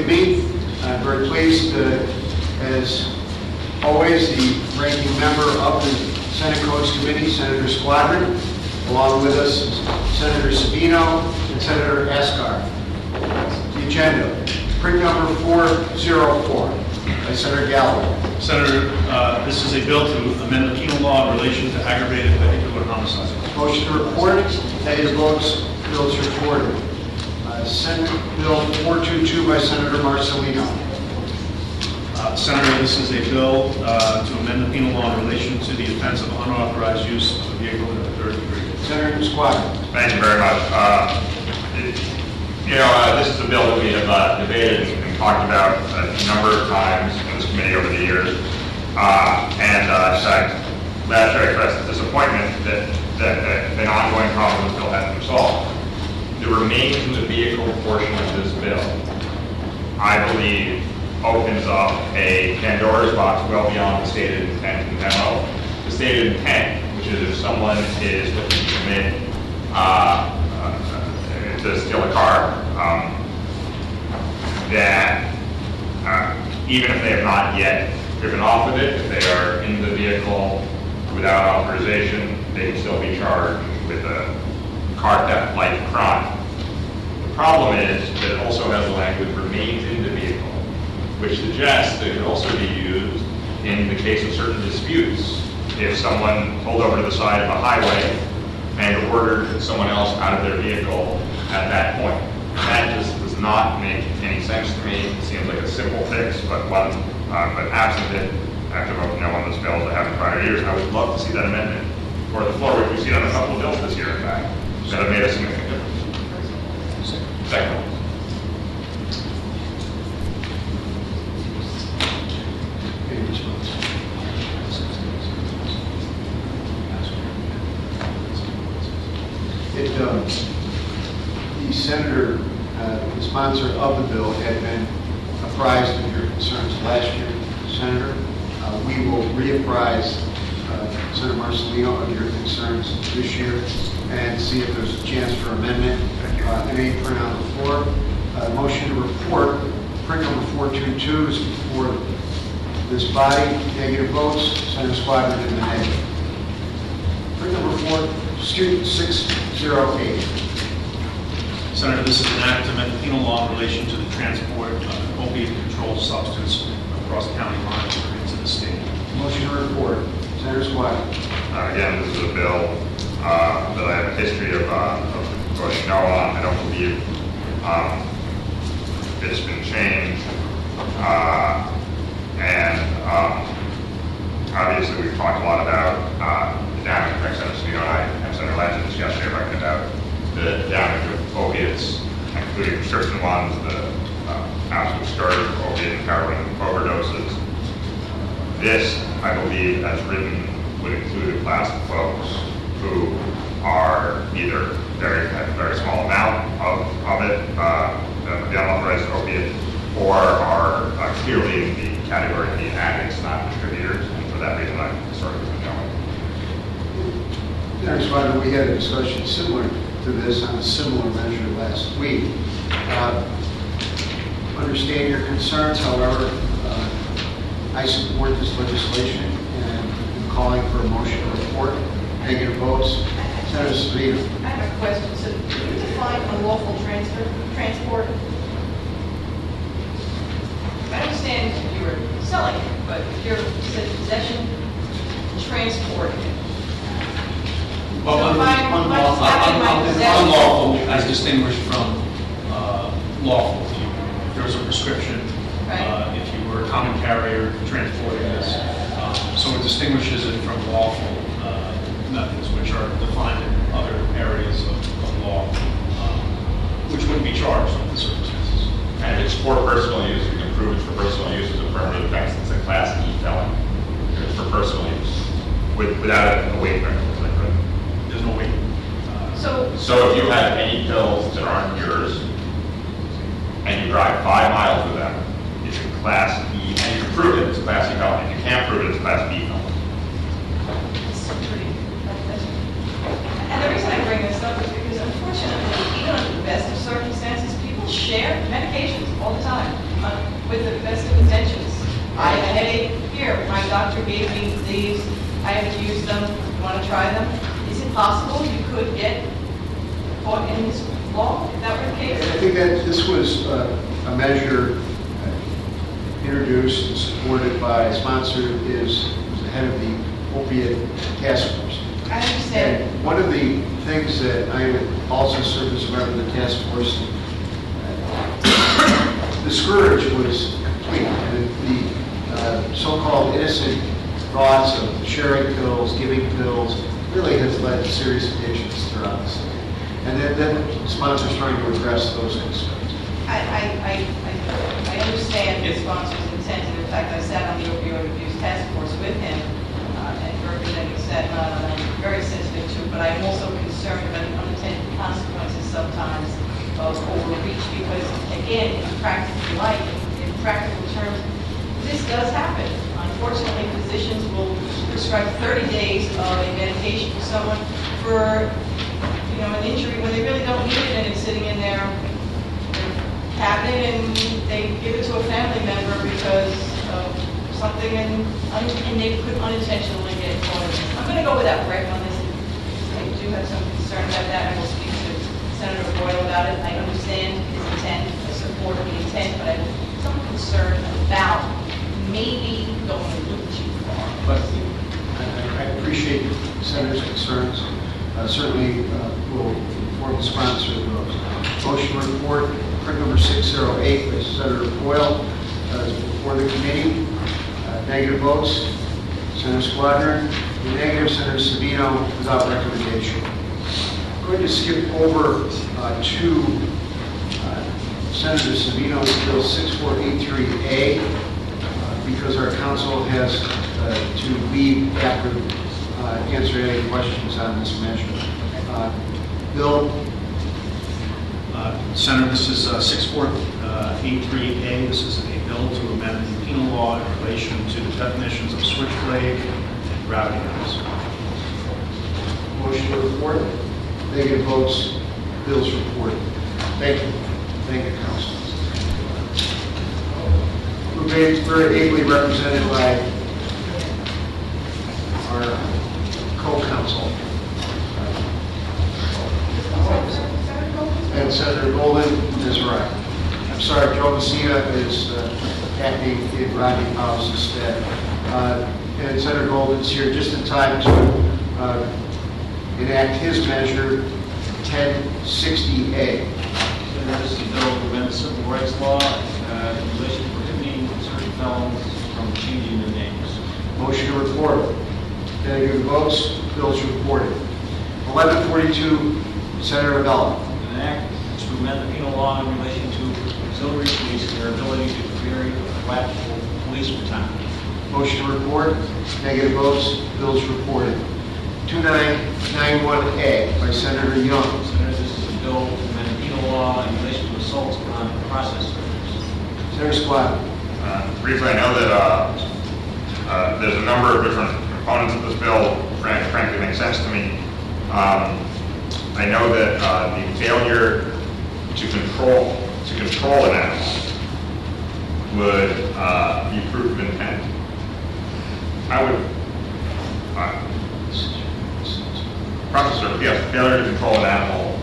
Me. I'm very pleased, as always, the ranking member of the Senate Codes Committee, Senator Squadron, along with us is Senator Sabino and Senator Asghar. The agenda, print number 404 by Senator Galloway. Senator, this is a bill to amend the penal law in relation to aggravated vehicular homicide. Motion to report. Negative votes. Bills reported. Senate Bill 422 by Senator Marcellino. Senator, this is a bill to amend the penal law in relation to the offense of unauthorized use of a vehicle in the third degree. Senator Squadron. Thank you very much. This is a bill that we have debated and talked about a number of times in this committee over the years. In fact, last year I expressed disappointment that an ongoing problem with this bill hasn't been solved. The remains in the vehicle portion of this bill, I believe, opens up a Pandora's box well beyond the stated intent in the memo. The stated intent, which is if someone is looking to commit to steal a car, that even if they have not yet driven off with it, if they are in the vehicle without authorization, they can still be charged with a car theft-like crime. The problem is that it also has the language remains in the vehicle, which suggests that it could also be used in the case of certain disputes. If someone pulled over to the side of a highway and ordered someone else out of their vehicle at that point. That just does not make any sense to me. It seems like a simple fix, but absent it, after voting no on this bill as I have in prior years, I would love to see that amendment for the floor, which we've seen on a couple of bills this year, in fact, that have made a significant difference. Second. The senator, the sponsor of the bill, had been apprised of your concerns last year, Senator. We will reapprise Senator Marcellino of your concerns this year and see if there's a chance for amendment. Any print on the floor. Motion to report, print number 422 is before this body. Negative votes. Senator Squadron in the negative. Print number 608. Senator, this is an act to amend the penal law in relation to the transport of an opiate-controlled substance across county lines into the state. Motion to report. Senator Squadron. Again, this is a bill that I have a history of voting no on. I don't believe it's been changed. Obviously, we've talked a lot about the damage. In fact, Senator Sabino and I and Senator Legends yesterday talking about the damage of opiates, including prescription ones, the absolute scourge of opiate and heroin overdoses. This, I believe, as written, would include a class of folks who are either have a very small amount of it, the unauthorized opiate, or are clearly in the category of being addicts, not distributors. And for that reason, I'm sort of going. Senator Squadron, we had a discussion similar to this on a similar measure last week. Understand your concerns, however, I support this legislation and am calling for a motion to report. Negative votes. Senator Sabino. I have a question. So, do you define unlawful transport? I understand you were selling it, but if you're possession, transport. Well, So unlawful as distinguished from lawful. If there was a prescription, Right. if you were a common carrier transporting this. So it distinguishes it from lawful methods, which are defined in other areas of law, which wouldn't be charged under the circumstances. And if it's for personal use, you can prove it's for personal use as a affirmative defense. It's a Class E felony. If it's for personal use, without a weight limit. There's no weight. So if you have any pills that aren't yours, and you drive 5 miles with them, it's a Class E, and you can prove it, it's a Class E felony. If you can't prove it, it's a Class B felony. And the reason I bring this up is because, unfortunately, even under the best of circumstances, people share medications all the time. with the best of intentions. I had a headache, here, my doctor gave me these, I have used them, you want to try them? Is it possible you could get caught in this law, if that were the case? I think that this was a measure introduced and supported by, sponsored is the head of the opiate task force. I understand. And one of the things that I also served as a member of the task force, the scourge was complete. And the so-called innocent thoughts of sharing pills, giving pills, really has led to serious addictions throughout the city. And then sponsors trying to address those concerns. I understand the sponsor's intent, and in fact, I sat on the opioid abuse task force with him, and representing Staten Island, I'm very sensitive to, but I'm also concerned about the unintended consequences sometimes of overreach, because again, in practical life, in practical terms, this does happen. Unfortunately, physicians will prescribe 30 days of a medication for someone for, an injury when they really don't need it, and it's sitting in their cabinet, and they give it to a family member because of something, and they could unintentionally get caught in it. I'm going to go without Greg on this. I do have some concern about that. I will speak to Senator Boyle about it. I understand his intent, I support the intent, but I have some concern about maybe going a little too far. But I appreciate the Senator's concerns. Certainly will inform the sponsor of those. Motion report, print number 608 by Senator Boyle is before the committee. Negative votes, Senator Squadron. Negative, Senator Savino, without recommendation. I'm going to skip over to Senator Savino's Bill 6483A because our council has to leave after answer any questions on this measure. Bill? Senator, this is 6483A. This is a bill to amend the penal law in relation to the definitions of switchblade and routing errors. Motion to report. Negative votes. Bill's reported. Thank you. Thank you, Council. We're very ably represented by our co-counsel. And Senator Golden is right. I'm sorry, Joe Messina is acting in Rodney Powell's stead. And Senator Golden's here just in time to enact his measure 1060A. This is a bill to amend the civil rights law in relation to prohibiting certain felons from changing their names. Motion to report. Negative votes. Bills reported. 1142, Senator Abella. An act to amend the penal law in relation to auxiliary police and their ability to vary flexible police baton. Motion to report. Negative votes. Bills reported. 2991A by Senator Young. Senator, this is a bill to amend the penal law in relation to assaults on process servers. Senator Squadron. Briefly, I know that there's a number of different components of this bill, frankly makes sense to me. I know that the failure to control an animal would be proof of intent. I would process server, yes, failure to control an animal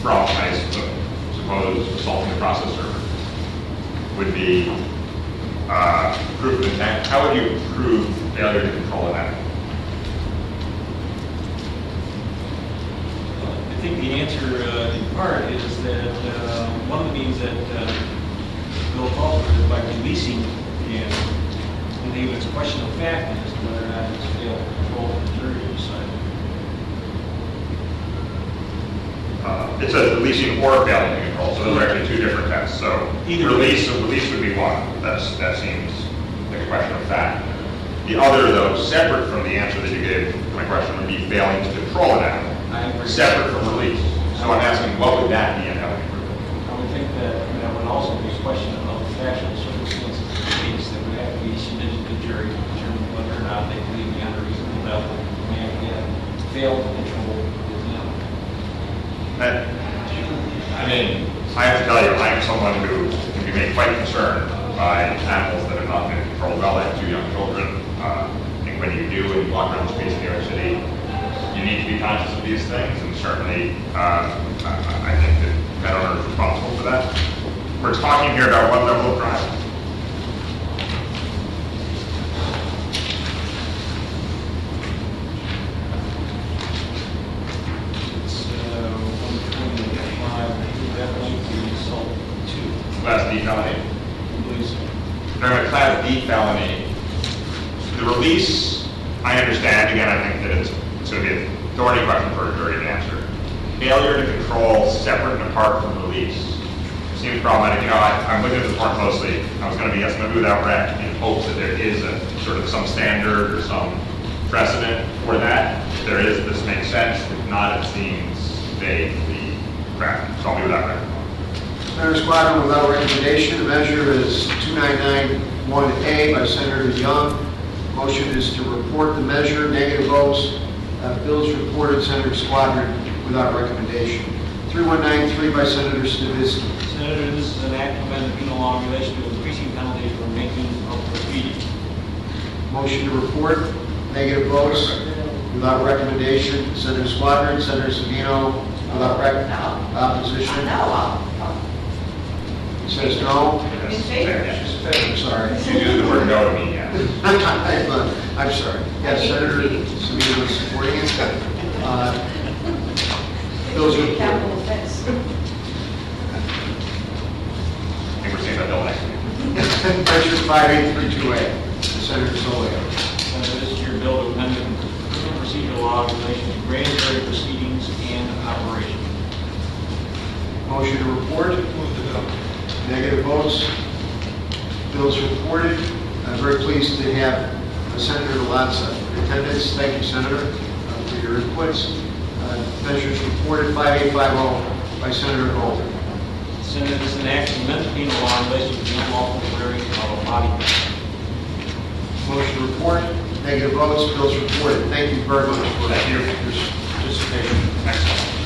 from, I suppose, assaulting the process server would be proof of intent. How would you prove failure to control an animal? I think the answer in part is that one of the means that Bill calls for is by releasing the animal. And even it's a question of fact as to whether or not it's failed to control the jury to decide. It says releasing or failing to control, so those are actually two different tests. So Either release would be one. That seems like a question of fact. The other, though, separate from the answer that you gave to my question, would be failing to control an animal. I agree. Separate from release. So I'm asking, what would that be and how would you prove it? I would think that that would also be a question of the factual circumstances of the case that would have to be submitted to the jury to determine whether or not they believe beyond a reasonable doubt that the man had failed to control his animal. I mean, I have to tell you, I am someone who can be made quite concerned by animals that have not been controlled well. I have 2 young children. I think when you do and you walk around the streets of New York City, you need to be conscious of these things, and certainly I think that pet owner is responsible for that. We're talking here about what level of driving? It's 125, I think that might be assault 2. Class D felony? I believe so. During a Class D felony, the release, I understand, again, I think that it's going to be a thorny question for a jury to answer. Failure to control separate and apart from release seems problematic. You know, I'm looking at this more closely. I was going to be, yes, maybe without rec, in hopes that there is a sort of some standard or some precedent for that. If there is, this makes sense. If not, it seems vaguely crafted. So I'll be without rec. Senator Squadron, without recommendation, the measure is 2991A by Senator Young. Motion is to report the measure. Negative votes. Bills reported. Senator Squadron, without recommendation. 3193 by Senator Stavisky. Senator, this is an act to amend the penal law in relation to increasing penalties for making of graffiti. Motion to report. Negative votes. Without recommendation. Senator Squadron. Senator Savino, without opposition. No. Says no. In favor. I'm sorry. You use the word no to me, yes. I'm sorry. Yes, Senator Savino is supporting it. Bills reported. Capital offense. I think we're seeing that bill next week. Measure 5832A, Senator Soleo. Senator, this is your bill to amend the criminal procedure law in relation to grand jury proceedings and operation. Motion to report. Negative votes. Bills reported. I'm very pleased to have Senator Latza in attendance. Thank you, Senator, for your inputs. Measures reported 5850 by Senator Golden. Senator, this is an act to amend the penal law in relation to the unlawful wearing of a body bag. Motion to report. Negative votes. Bills reported. Thank you very much for Thank you. your participation. Excellent.